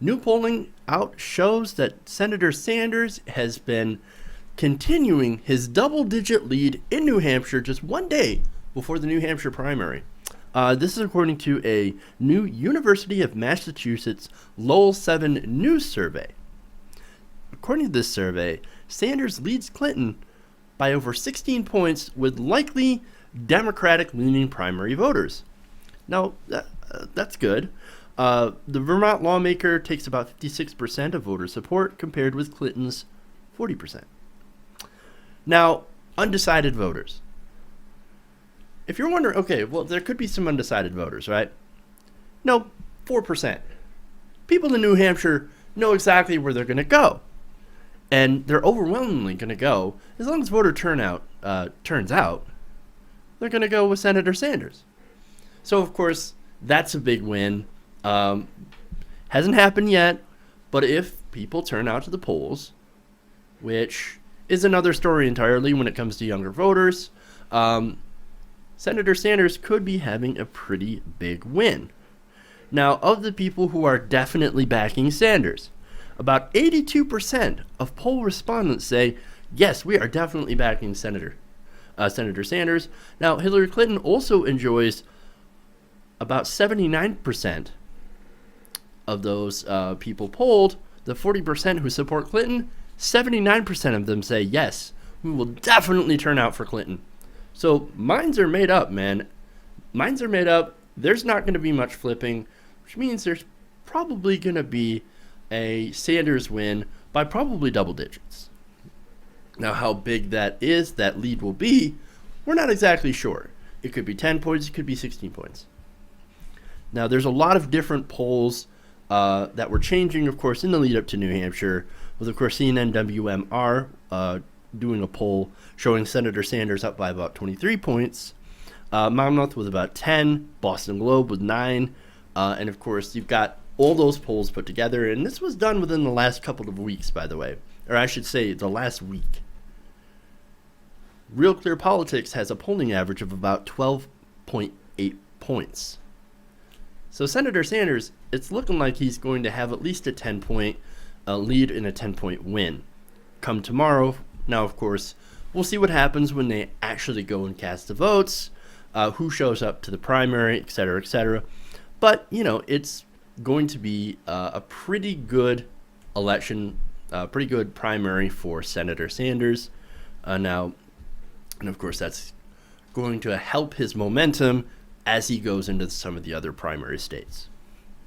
New polling out shows that Senator Sanders has been continuing his double-digit lead in New Hampshire just one day before the New Hampshire primary. This is according to a new University of Massachusetts-Lowell 7 news survey. According to this survey, Sanders leads Clinton by over 16 points with likely Democratic-leaning primary voters. Now, that's good. The Vermont lawmaker takes about 56% of voter support compared with Clinton's 40%. Now, undecided voters. If you're wondering, okay, well, there could be some undecided voters, right? No, 4%. People in New Hampshire know exactly where they're going to go. And they're overwhelmingly going to go, as long as voter turnout turns out, they're going to go with Senator Sanders. So, of course, that's a big win. Hasn't happened yet, but if people turn out to the polls, which is another story entirely when it comes to younger voters, Senator Sanders could be having a pretty big win. Now, of the people who are definitely backing Sanders, about 82% of poll respondents say, yes, we are definitely backing Senator Sanders. Now, Hillary Clinton also enjoys about 79% of those people polled. The 40% who support Clinton, 79% of them say, yes, we will definitely turn out for Clinton. So minds are made up, man. Minds are made up. There's not going to be much flipping, which means there's probably going to be a Sanders win by probably double digits. Now, how big that lead will be, we're not exactly sure. It could be 10 points, it could be 16 points. Now, there's a lot of different polls that were changing, of course, in the lead up to New Hampshire, with, of course, CNN WMR doing a poll showing Senator Sanders up by about 23 points. Monmouth with about 10, Boston Globe with 9, and, of course, you've got all those polls put together, and this was done within the last couple of weeks, by the way, or I should say the last week. Real Clear Politics has a polling average of about 12.8 points. So Senator Sanders, it's looking like he's going to have at least a 10-point lead and a 10-point win come tomorrow. Now, of course, we'll see what happens when they actually go and cast the votes, who shows up to the primary, et cetera, et cetera. But, it's going to be a pretty good election, pretty good primary for Senator Sanders now. And, of course, that's going to help his momentum as he goes into some of the other primary states.